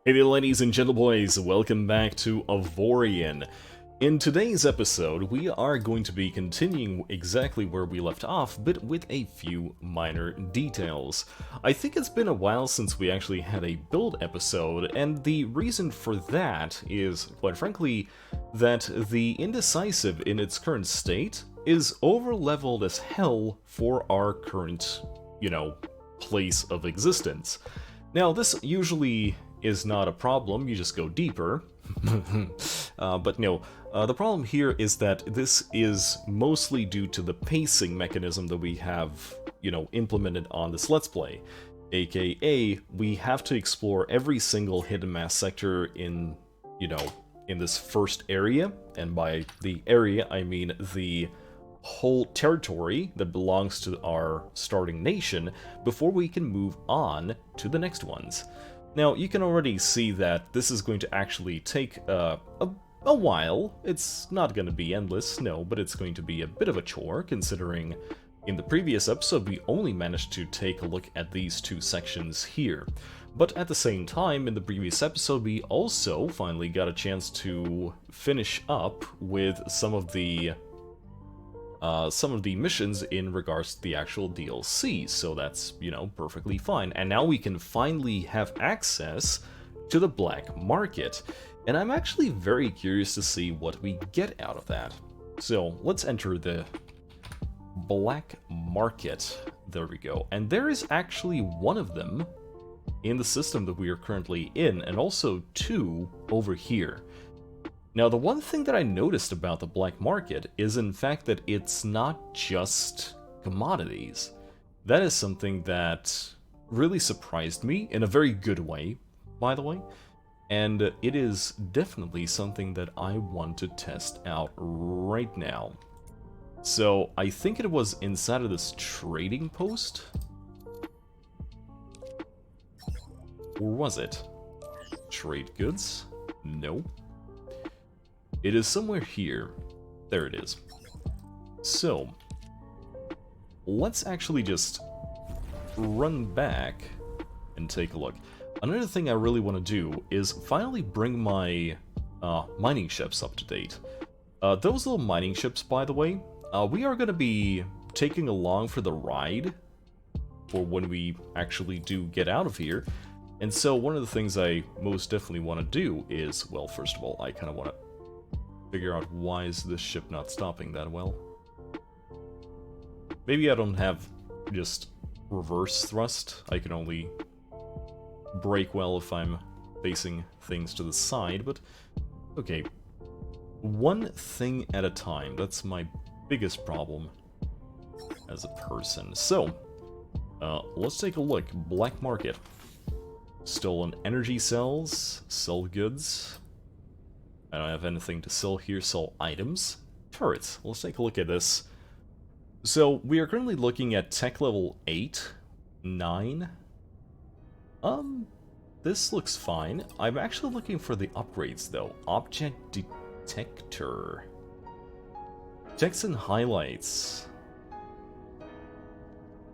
Hey there ladies and gentleboys, welcome back to Avorion. In today's episode, we are going to be continuing exactly where we left off, but with a few minor details. I think it's been a while since we actually had a build episode, and the reason for that is, quite frankly, that the Indecisive in its current state is over-leveled as hell for our current, place of existence. Now, this usually is not a problem, you just go deeper. But no, the problem here is that this is mostly due to the pacing mechanism that we have, implemented on this Let's Play. AKA, we have to explore every single hidden mass sector in this first area, and by the area I mean the whole territory that belongs to our starting nation, before we can move on to the next ones. Now, you can already see that this is going to actually take a while. It's not going to be endless, no, but it's going to be a bit of a chore, considering in the previous episode we only managed to take a look at these two sections here. But at the same time, in the previous episode, we also finally got a chance to finish up with some of the missions in regards to the actual DLC, so that's, perfectly fine. And now we can finally have access to the black market, and I'm actually very curious to see what we get out of that. So let's enter the black market. There we go. And there is actually one of them in the system that we are currently in, and also two over here. Now, the one thing that I noticed about the black market is, in fact, that it's not just commodities. That is something that really surprised me, in a very good way, by the way, and it is definitely something that I want to test out right now. So, I think it was inside of this trading post? Or was it? Trade goods? No. It is somewhere here. There it is. So, let's actually just run back and take a look. Another thing I really want to do is finally bring my mining ships up to date. Those little mining ships, by the way, we are going to be taking along for the ride for when we actually do get out of here. And so one of the things I most definitely want to do is, well, first of all, I kind of want to figure out why is this ship not stopping that well. Maybe I don't have just reverse thrust. I can only brake well if I'm facing things to the side, but okay. One thing at a time. That's my biggest problem as a person. So, let's take a look. Black market. Stolen energy cells. Sell goods. I don't have anything to sell here. Sell items. Turrets. Let's take a look at this. So, we are currently looking at tech level 8, 9. This looks fine. I'm actually looking for the upgrades, though. Object detector. Text and highlights.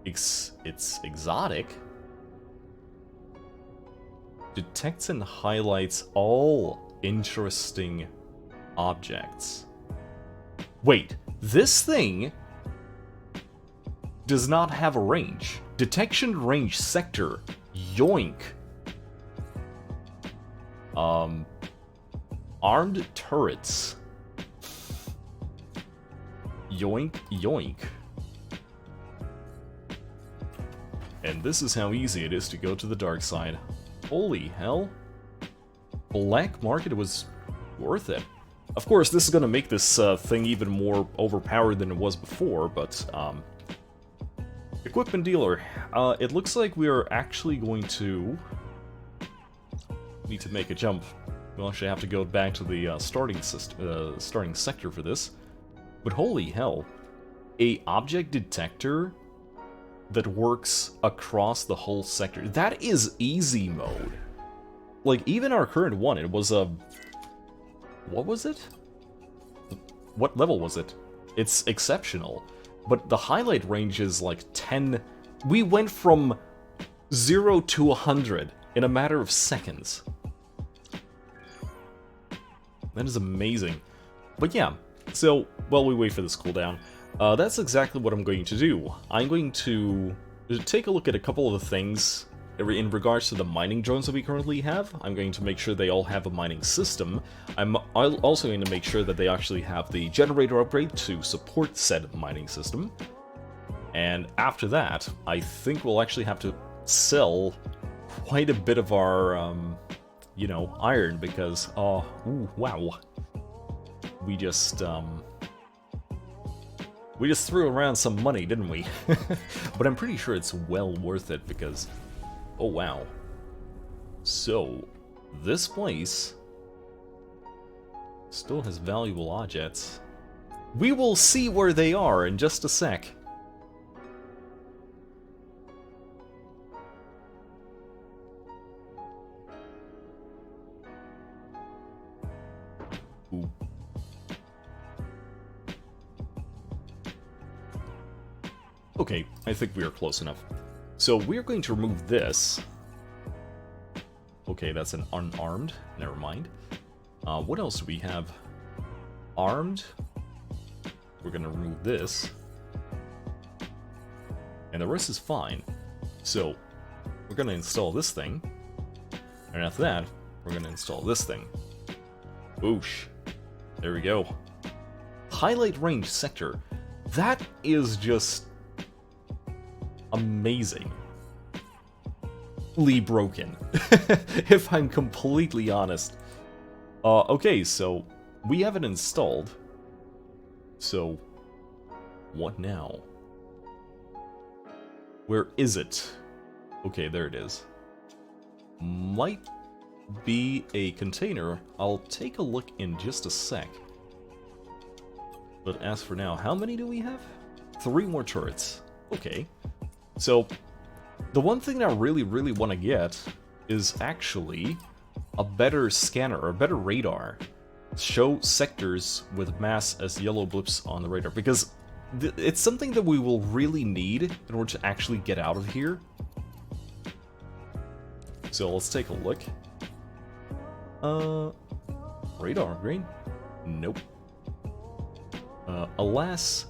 It's exotic. Detects and highlights all interesting objects. Wait, this thing does not have a range. Detection range sector. Yoink. Armed turrets. Yoink, yoink. And this is how easy it is to go to the dark side. Holy hell. Black market was worth it. Of course, this is going to make this thing even more overpowered than it was before, but equipment dealer. It looks like we are actually going to need to make a jump. We'll actually have to go back to the starting sector for this. But holy hell, a object detector that works across the whole sector. That is easy mode. Like, even our current one, it was a... What was it? What level was it? It's exceptional. But the highlight range is like 10... We went from 0 to 100 in a matter of seconds. That is amazing. But yeah, so while we wait for this cooldown, that's exactly what I'm going to do. I'm going to take a look at a couple of the things in regards to the mining drones that we currently have. I'm going to make sure they all have a mining system. I'm also going to make sure that they actually have the generator upgrade to support said mining system. And after that, I think we'll actually have to sell quite a bit of our, you know, iron, because, ooh, wow. We just threw around some money, didn't we? But I'm pretty sure it's well worth it, because, oh wow. So, this place still has valuable objects. We will see where they are in just a sec. Ooh. Okay, I think we are close enough. So we're going to remove this. Okay, that's an unarmed. Never mind. What else do we have? Armed. We're going to remove this. And the rest is fine. So we're going to install this thing. And after that, we're going to install this thing. Boosh. There we go. Highlight range sector. That is just amazing. Broken, if I'm completely honest. Okay, so we have it installed. So, what now? Where is it? Okay, there it is. Might be a container. I'll take a look in just a sec. But as for now, how many do we have? 3 more turrets. Okay. So, the one thing that I really want to get is actually a better scanner, or a better radar. Show sectors with mass as yellow blips on the radar, because it's something that we will really need in order to actually get out of here. So let's take a look. Radar upgrade? Nope. Alas,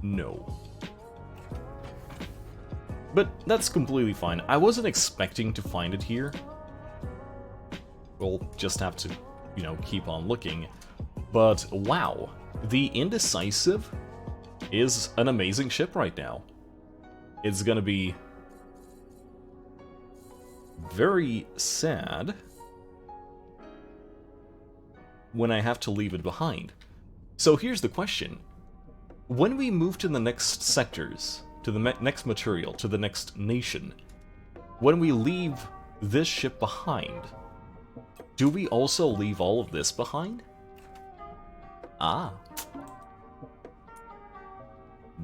no. But that's completely fine. I wasn't expecting to find it here. We'll just have to, you know, keep on looking. But wow, the Indecisive is an amazing ship right now. It's gonna be very sad when I have to leave it behind. So here's the question. When we move to the next sectors, to the next material, to the next nation, when we leave this ship behind, do we also leave all of this behind? Ah.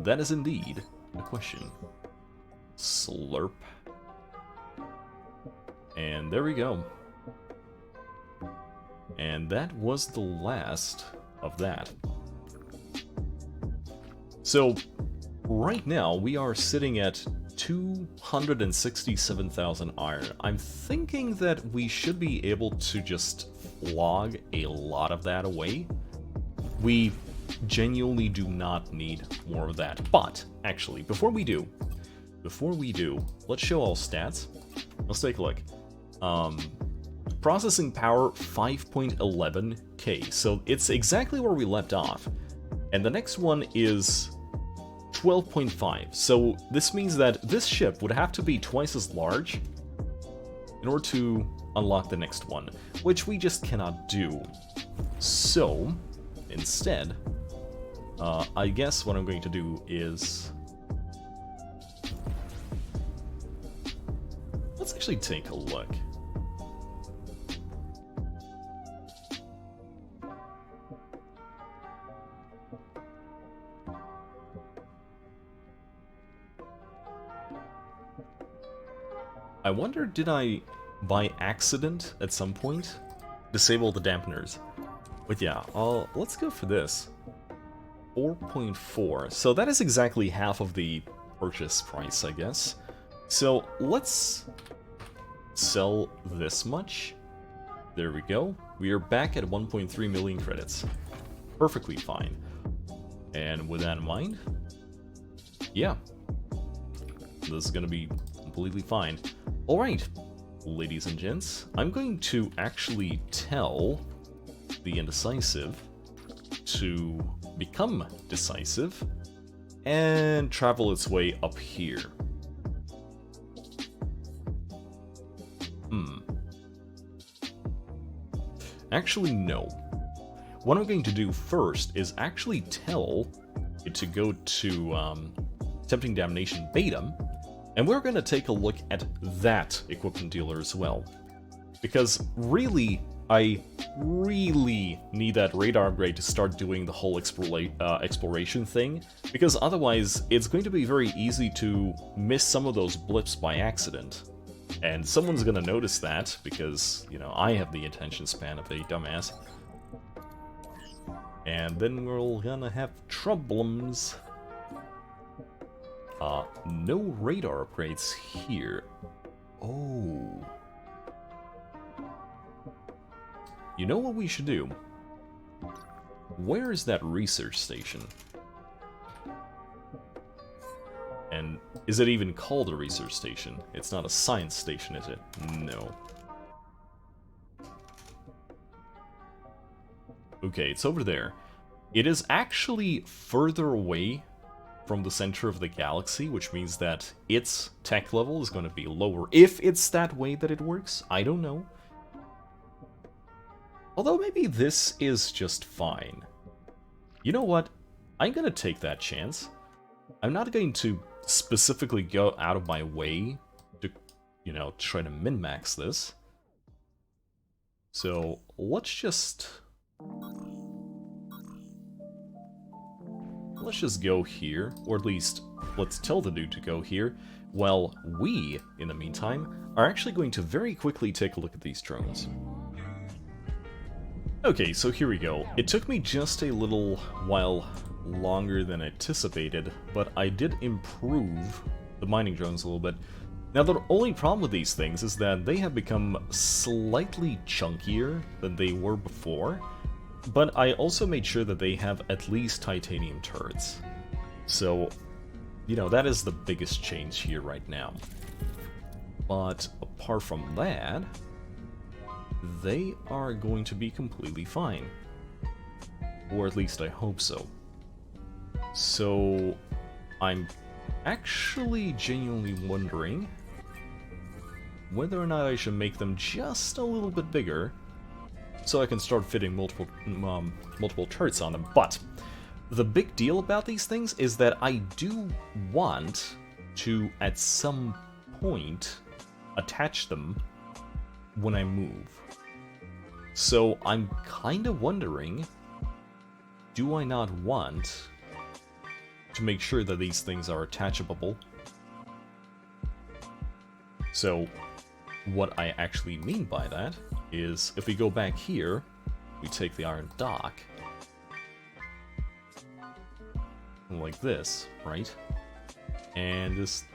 That is indeed a question. Slurp. And there we go. And that was the last of that. So, right now, we are sitting at 267,000 iron. I'm thinking that we should be able to just flog a lot of that away. We genuinely do not need more of that. But, actually, before we do, let's show all stats. Let's take a look. Processing power 5.11k, so it's exactly where we left off. And the next one is 12.5, so this means that this ship would have to be twice as large in order to unlock the next one, which we just cannot do. So, instead, I guess what I'm going to do is... let's actually take a look. I wonder, did I, by accident, at some point, disable the dampeners? But yeah, let's go for this. 4.4. So that is exactly half of the purchase price, I guess. So let's sell this much. There we go. We are back at 1.3 million credits. Perfectly fine. And with that in mind, yeah, this is gonna be completely fine. Alright, ladies and gents, I'm going to actually tell the Indecisive to become decisive and travel its way up here. Actually, no. What I'm going to do first is actually tell it to go to Tempting Damnation Beta, and we're going to take a look at that equipment dealer as well. Because really, I really need that radar upgrade to start doing the whole exploration thing, because otherwise it's going to be very easy to miss some of those blips by accident. And someone's gonna notice that, because, you know, I have the attention span of a dumbass. And then we're gonna have troubles. No radar upgrades here. Oh. You know what we should do? Where is that research station? And is it even called a research station? It's not a science station, is it? No. Okay, it's over there. It is actually further away from the center of the galaxy, which means that its tech level is going to be lower. If it's that way that it works, I don't know. Although maybe this is just fine. You know what? I'm going to take that chance. I'm not going to specifically go out of my way to, you know, try to min-max this. So let's just go here, or at least let's tell the dude to go here, while we, in the meantime, are actually going to very quickly take a look at these drones. Okay, so here we go. It took me just a little while longer than anticipated, but I did improve the mining drones a little bit. Now, the only problem with these things is that they have become slightly chunkier than they were before, but I also made sure that they have at least titanium turrets. So, you know, that is the biggest change here right now. But apart from that, they are going to be completely fine. Or at least I hope so. So, I'm actually genuinely wondering whether or not I should make them just a little bit bigger so I can start fitting multiple turrets on them. But the big deal about these things is that I do want to, at some point, attach them when I move. So I'm kind of wondering, do I not want to make sure that these things are attachable? So what I actually mean by that is, if we go back here, we take the iron dock, like this, right? And just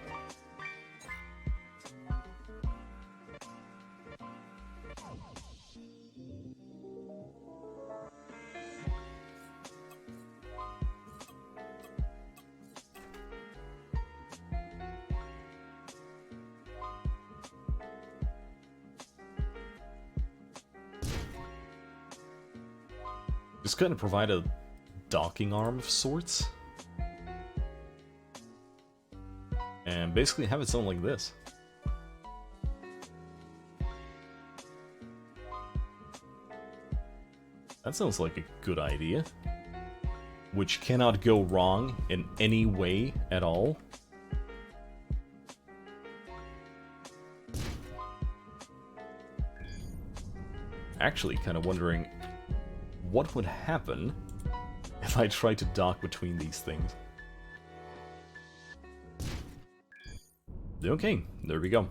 kind of provide a docking arm of sorts. And basically have it sound like this. That sounds like a good idea. Which cannot go wrong in any way at all. Actually, kind of wondering what would happen if I tried to dock between these things. Okay, there we go.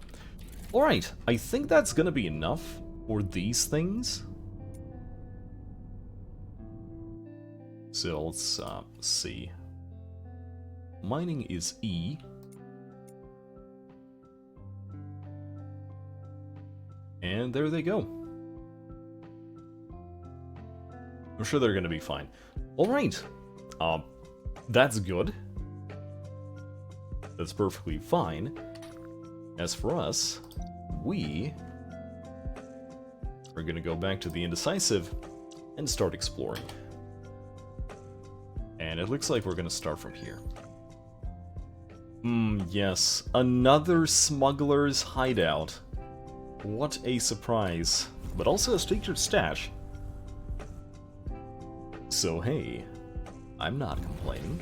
Alright, I think that's gonna be enough for these things. So let's see. Mining is E. And there they go. I'm sure they're gonna be fine. Alright. That's good. That's perfectly fine. As for us, we are gonna go back to the Indecisive and start exploring. And it looks like we're gonna start from here. Yes. Another smuggler's hideout. What a surprise. But also a secret stash. So hey, I'm not complaining.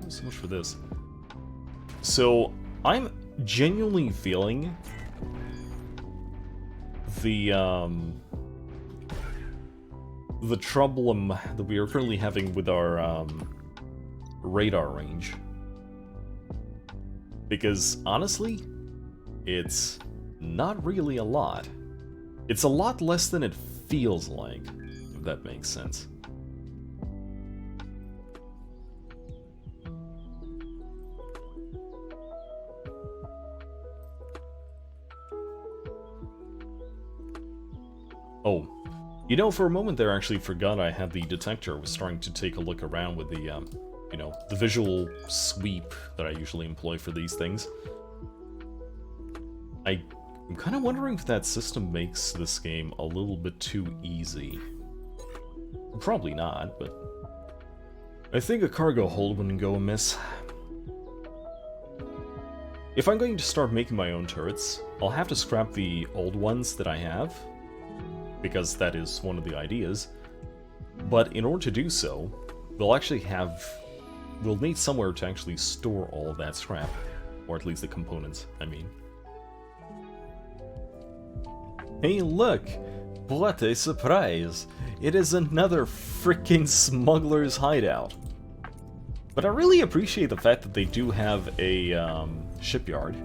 So much for this. So, I'm genuinely feeling the trouble that we are currently having with our radar range. Because, honestly, it's not really a lot. It's a lot less than it feels like, if that makes sense. Oh, you know, for a moment there I actually forgot I had the detector. I was starting to take a look around with the, you know, the visual sweep that I usually employ for these things. I'm kind of wondering if that system makes this game a little bit too easy. Probably not, but I think a cargo hold wouldn't go amiss. If I'm going to start making my own turrets, I'll have to scrap the old ones that I have, because that is one of the ideas. But in order to do so, we'll need somewhere to actually store all of that scrap. Or at least the components, I mean. Hey look! What a surprise! It is another freaking smuggler's hideout. But I really appreciate the fact that they do have a shipyard.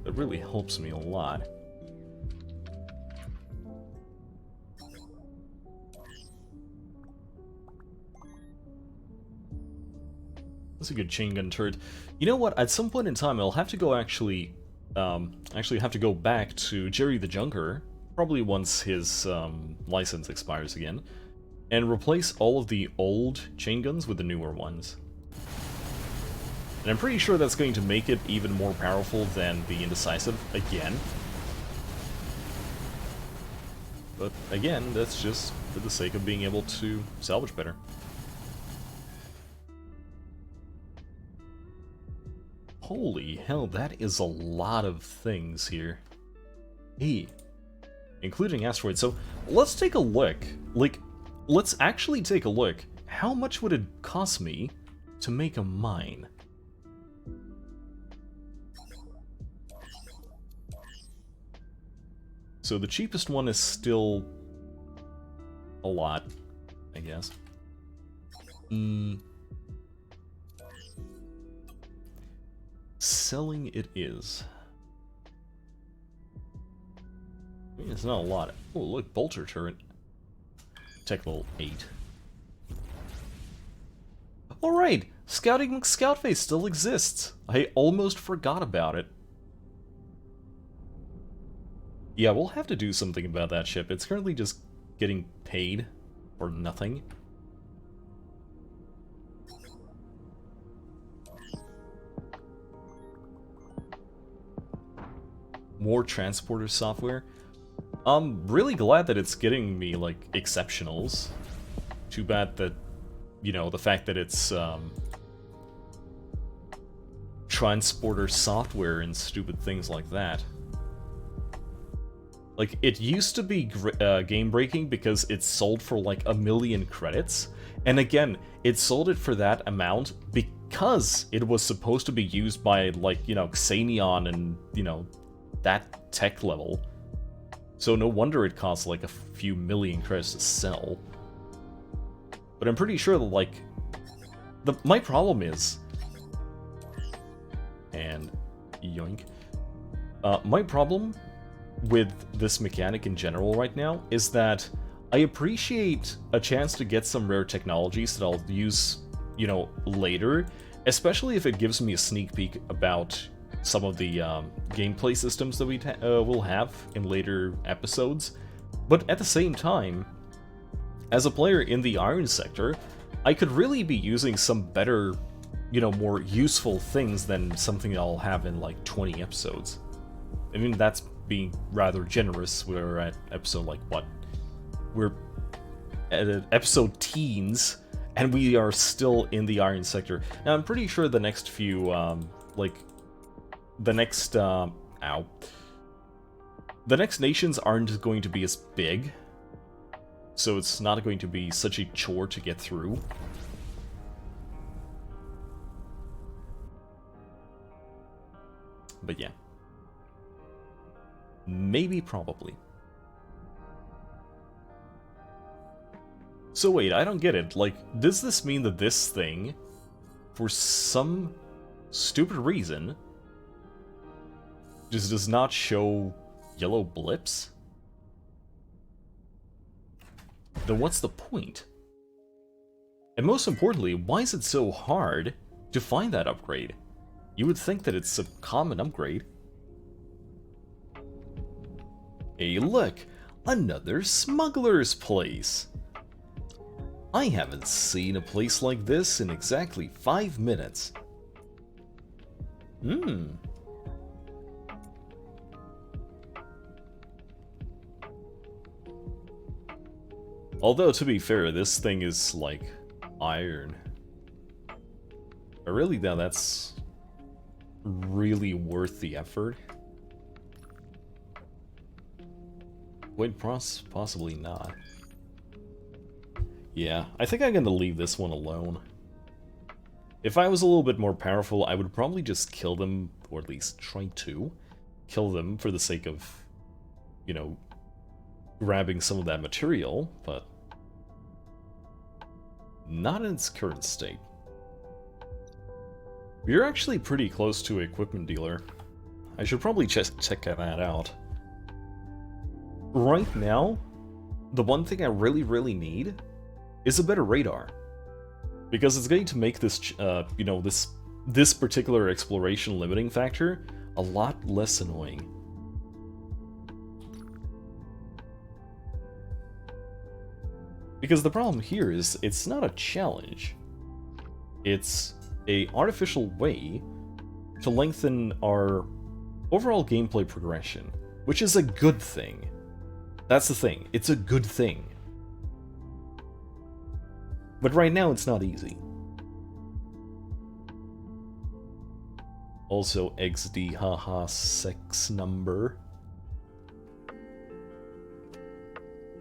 That really helps me a lot. That's a good chain gun turret. You know what? At some point in time, I'll have to go actually have to go back to Jerry the Junker, probably once his license expires again, and replace all of the old chain guns with the newer ones. And I'm pretty sure that's going to make it even more powerful than the Indecisive again. But again, that's just for the sake of being able to salvage better. Holy hell, that is a lot of things here. Hey, including asteroids. So let's take a look. Let's actually take a look. How much would it cost me to make a mine? So the cheapest one is still a lot, I guess. Selling it is. I mean, it's not a lot. Oh, look, bolter turret. Tech level 8. Alright, Scouting Scoutface still exists. I almost forgot about it. Yeah, we'll have to do something about that ship. It's currently just getting paid for nothing. More transporter software. I'm really glad that it's getting me, like, exceptionals. Too bad that, you know, the fact that it's, transporter software and stupid things like that. Like, it used to be game-breaking because it sold for, like, 1 million credits. And again, it sold it for that amount because it was supposed to be used by, like, Xenion and, that tech level. So no wonder it costs like a few million credits to sell. But I'm pretty sure that, like, my problem is... And... yoink. My problem with this mechanic in general right now is that I appreciate a chance to get some rare technologies that I'll use, later, especially if it gives me a sneak peek about some of the gameplay systems that we will have in later episodes. But at the same time, as a player in the Iron Sector, I could really be using some better, more useful things than something I'll have in like 20 episodes. I mean, that's being rather generous. We're at episode, like, what? We're at episode teens, and we are still in the Iron Sector. Now, I'm pretty sure the next few, the next nations aren't going to be as big, so it's not going to be such a chore to get through. But yeah. Maybe, probably. So wait, I don't get it. Like, does this mean that this thing, for some stupid reason, just does not show yellow blips? Then what's the point? And most importantly, why is it so hard to find that upgrade? You would think that it's a common upgrade. Hey, look! Another smuggler's place! I haven't seen a place like this in exactly 5 minutes. Although, to be fair, this thing is, like, iron. But really, now that's really worth the effort. Wait, possibly not. Yeah, I think I'm gonna leave this one alone. If I was a little bit more powerful, I would probably just kill them, or at least try to kill them for the sake of, grabbing some of that material, but not in its current state. We're actually pretty close to an equipment dealer. I should probably check that out. Right now, the one thing I really need is a better radar. Because it's going to make this, this particular exploration limiting factor a lot less annoying. Because the problem here is, it's not a challenge. It's an artificial way to lengthen our overall gameplay progression, which is a good thing. That's the thing, it's a good thing. But right now it's not easy. Also, XD, haha, sex number.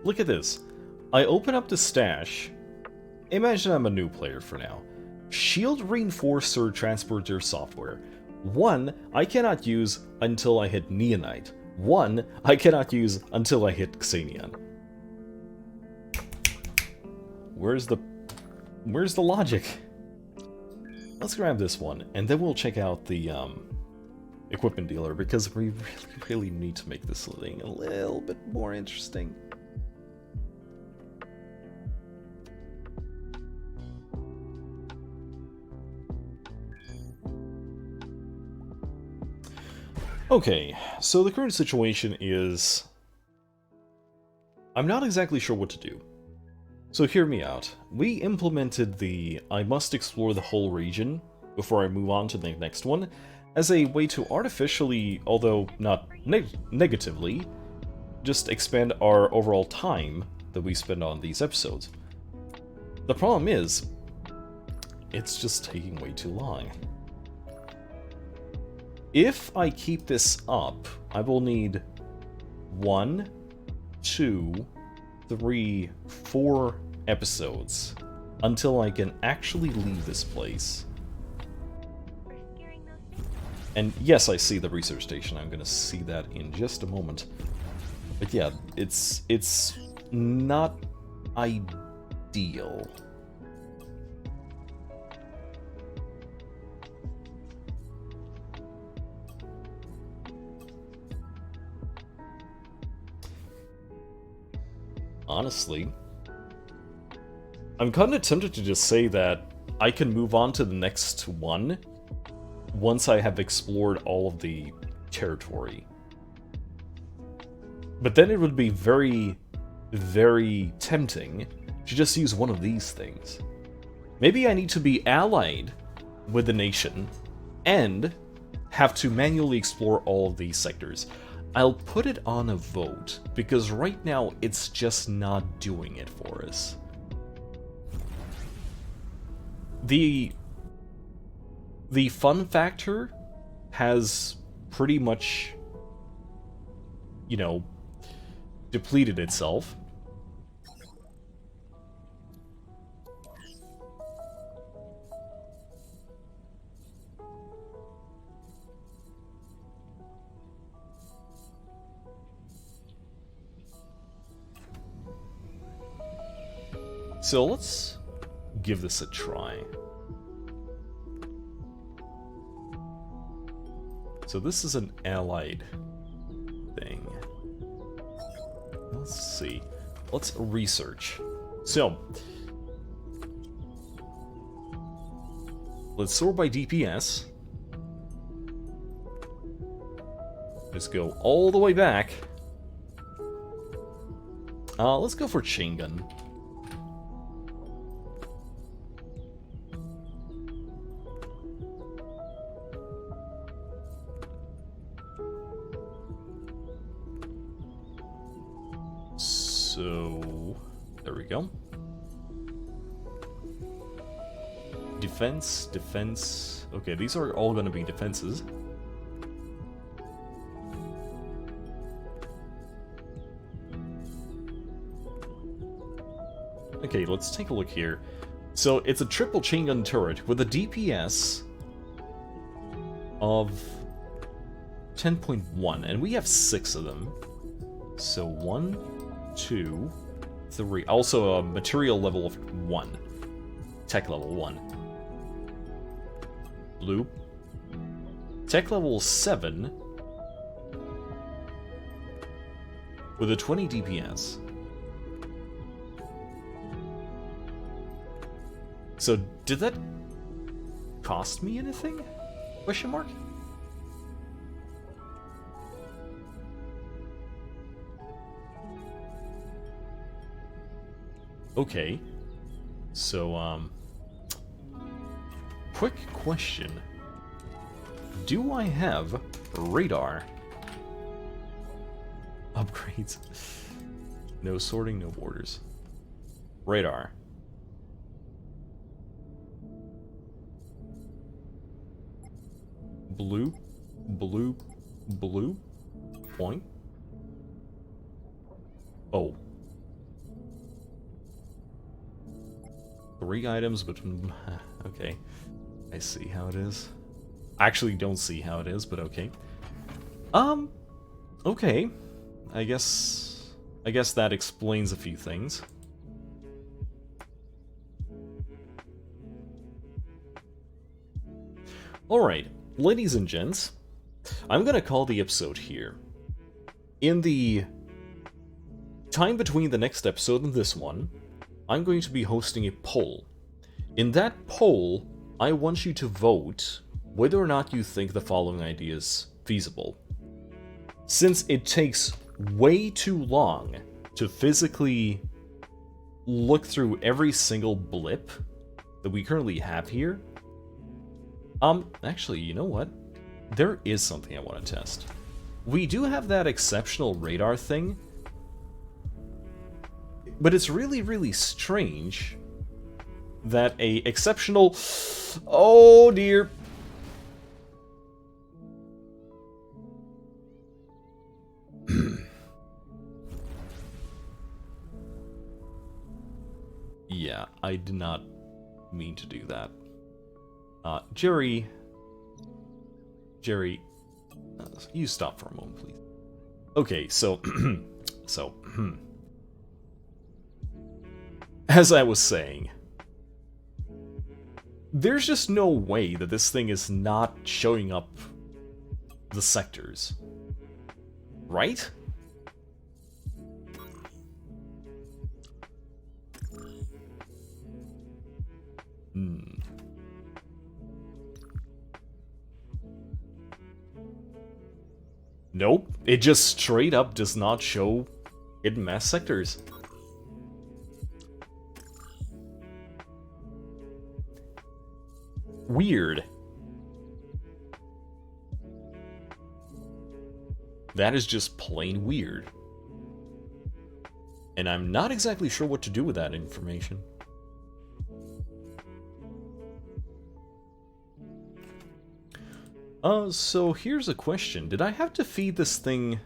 Look at this. I open up the stash. Imagine I'm a new player for now. Shield Reinforcer Transporter software. 1 I cannot use until I hit Neonite. 1 I cannot use until I hit Xenion. Where's the logic? Let's grab this one, and then we'll check out the equipment dealer, because we really need to make this thing a little bit more interesting. Okay, so the current situation is... I'm not exactly sure what to do. So hear me out. We implemented the I must explore the whole region before I move on to the next one as a way to artificially, although not negatively, just expand our overall time that we spend on these episodes. The problem is, it's just taking way too long. If I keep this up, I will need 1, 2, 3, 4 episodes until I can actually leave this place And yes, I see the research station. I'm gonna see that in just a moment. But yeah, it's not ideal. Honestly, I'm kind of tempted to just say that I can move on to the next one once I have explored all of the territory. But then it would be very, very tempting to just use one of these things. Maybe I need to be allied with the nation and have to manually explore all of these sectors. I'll put it on a vote, because right now it's just not doing it for us. The fun factor has pretty much, you know, depleted itself. So let's give this a try. So this is an allied thing. Let's see. Let's research. So, let's sort by DPS. Let's go all the way back. Let's go for chain gun. So, there we go. Defense, defense. Okay, these are all going to be defenses. Okay, let's take a look here. So, it's a triple chain gun turret with a DPS of 10.1, and we have 6 of them. So, 1, 2, 3. Also a material level of 1. Tech level 1. Blue. Tech level 7. With a 20 DPS. So, did that cost me anything? Question mark? Okay. So, quick question. Do I have radar upgrades? No sorting, no borders. Radar. Blue, blue, blue. Point. Oh. 3 items, but okay. I see how it is. I actually don't see how it is, but okay. Okay. I guess that explains a few things. Alright, ladies and gents, I'm gonna call the episode here. In the time between the next episode and this one, I'm going to be hosting a poll. In that poll, I want you to vote whether or not you think the following idea is feasible. Since it takes way too long to physically look through every single blip that we currently have here, actually, you know what? There is something I want to test. We do have that exceptional radar thing, but it's really, really strange that a exceptional... Oh, dear. Yeah, I did not mean to do that. Jerry Jerry, you stop for a moment, please. Okay, so, as I was saying, there's just no way that this thing is not showing up the sectors, right? Nope, it just straight up does not show hidden mass sectors. Weird. That is just plain weird. And I'm not exactly sure what to do with that information. So here's a question. Did I have to feed this thing...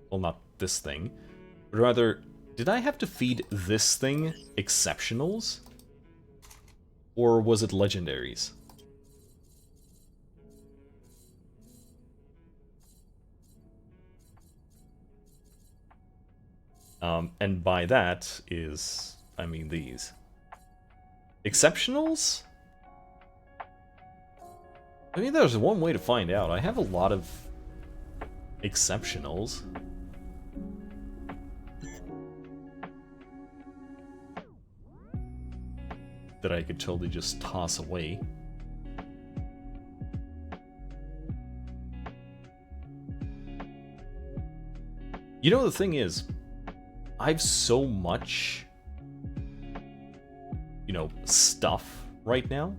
Well, not this thing. But rather, did I have to feed this thing exceptionals? Or was it legendaries? And by that is... I mean these. Exceptionals? I mean, there's one way to find out. I have a lot of exceptionals. That I could totally just toss away. You know, the thing is, I have so much, you know, stuff right now.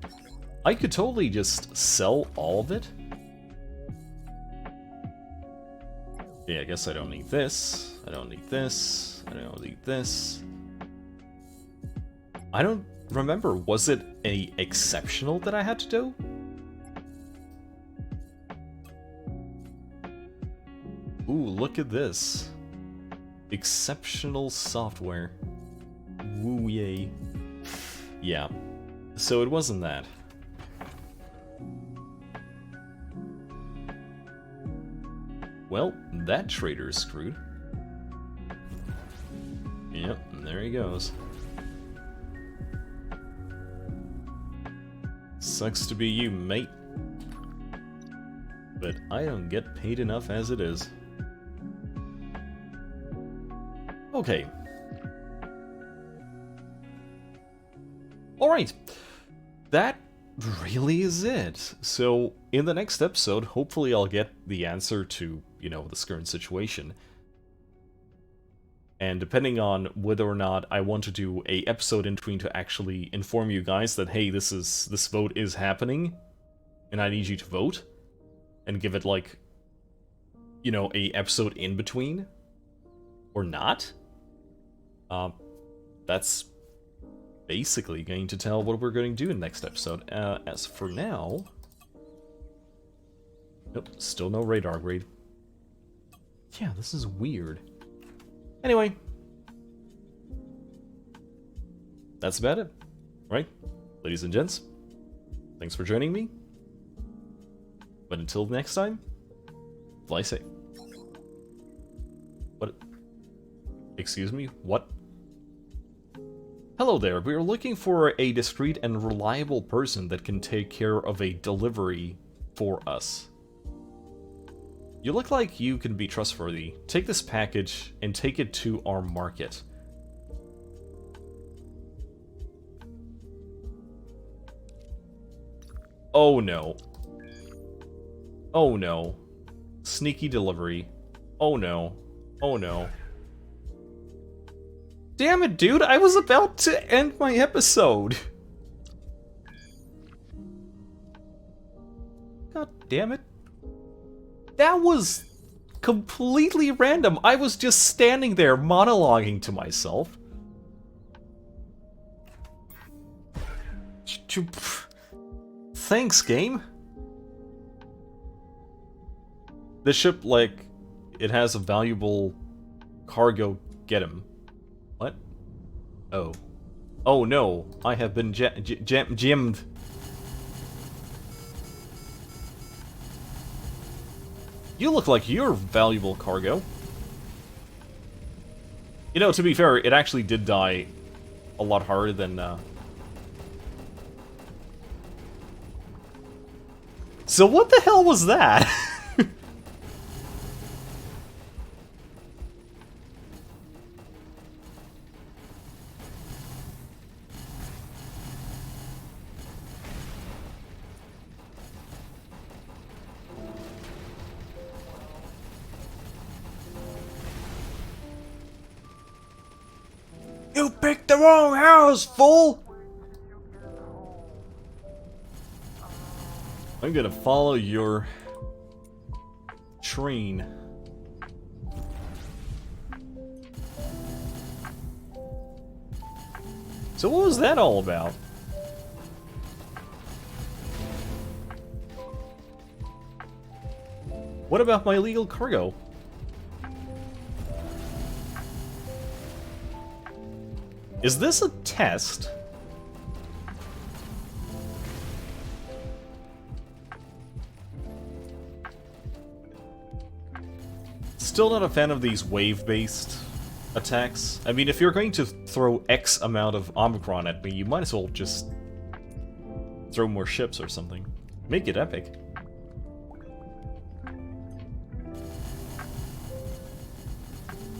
I could totally just sell all of it. Yeah, I guess I don't need this. I don't need this. I don't need this. I don't remember, was it a exceptional that I had to do? Ooh, look at this. Exceptional software. Woo yay. Yeah. So it wasn't that. Well, that trader is screwed. Yep, and there he goes. Sucks to be you, mate. But I don't get paid enough as it is. Okay. Alright. That really is it. So, in the next episode, hopefully I'll get the answer to, you know, this current situation. And depending on whether or not I want to do a episode in between to actually inform you guys that, hey, this vote is happening, and I need you to vote, and give it, like, you know, a episode in between, or not, that's basically going to tell what we're going to do in the next episode. As for now... Nope, still no radar grade. Yeah, this is weird. Anyway. That's about it. Right? Ladies and gents, thanks for joining me. But until next time, fly safe. What? Excuse me? What? Hello there, we are looking for a discreet and reliable person that can take care of a delivery for us. You look like you can be trustworthy. Take this package and take it to our market. Oh no. Oh no. Sneaky delivery. Oh no. Oh no. Damn it, dude! I was about to end my episode! God damn it. That was completely random. I was just standing there monologuing to myself. Thanks, game. The ship, like, it has a valuable cargo. Get him. What? Oh. Oh no, I have been gemmed. You look like you're valuable cargo. You know, to be fair, it actually did die a lot harder than... So what the hell was that? You picked the wrong house, fool! I'm gonna follow your train. So what was that all about? What about my illegal cargo? Is this a test? Still not a fan of these wave-based attacks. I mean, if you're going to throw X amount of Omicron at me, you might as well just throw more ships or something. Make it epic.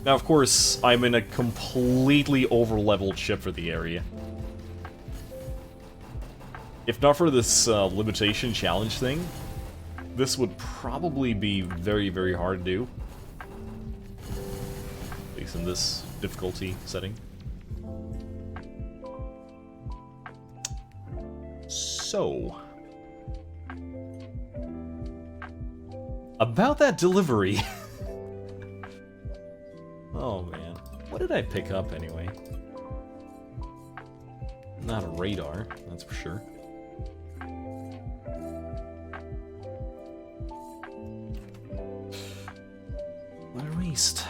Now, of course, I'm in a completely over-leveled ship for the area. If not for this limitation challenge thing, this would probably be very, very hard to do. At least in this difficulty setting. So... about that delivery... Oh man, what did I pick up anyway? Not a radar, that's for sure. What a waste.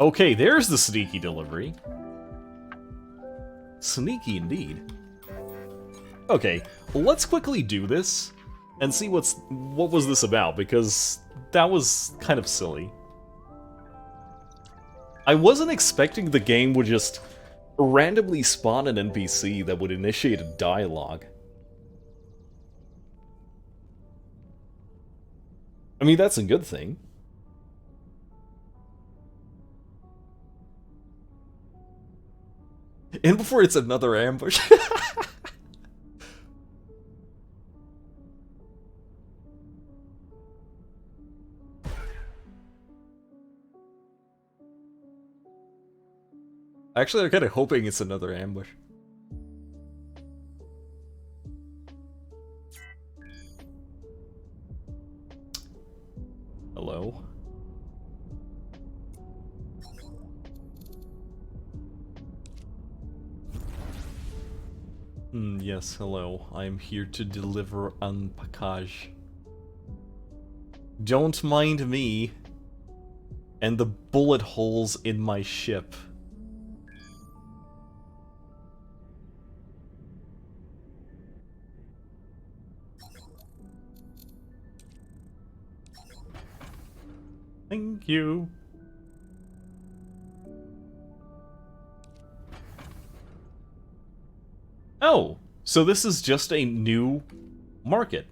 Okay, there's the sneaky delivery. Sneaky indeed. Okay, let's quickly do this. And see what was this about, because that was kind of silly. I wasn't expecting the game would just randomly spawn an NPC that would initiate a dialogue. I mean, that's a good thing. And before it's another ambush. Actually, I'm kind of hoping it's another ambush. Hello? Yes, hello. I am here to deliver un package. Don't mind me and the bullet holes in my ship. Thank you. Oh, so this is just a new market.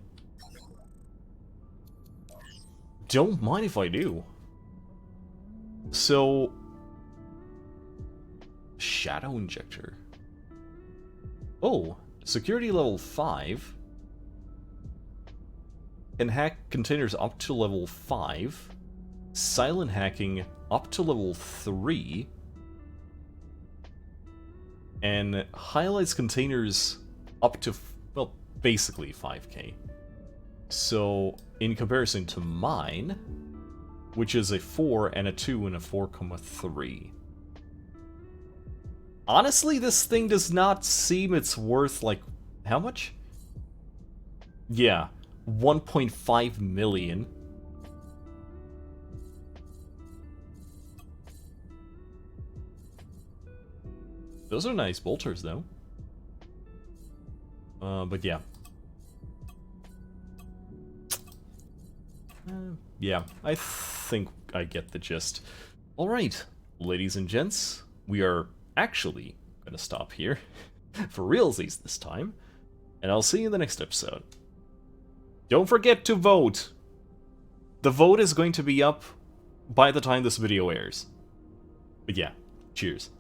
Don't mind if I do. So... Shadow Injector. Oh, security level 5. Can hack containers up to level 5. Silent hacking up to level 3. And highlights containers up to, well, basically 5k. So, in comparison to mine, which is a 4 and a 2 and a 4,3. Honestly, this thing does not seem it's worth, like, how much? Yeah, 1.5 million. Those are nice bolters, though. But yeah. Yeah, I think I get the gist. Alright, ladies and gents, we are actually gonna stop here. For realsies this time. And I'll see you in the next episode. Don't forget to vote! The vote is going to be up by the time this video airs. But yeah, cheers.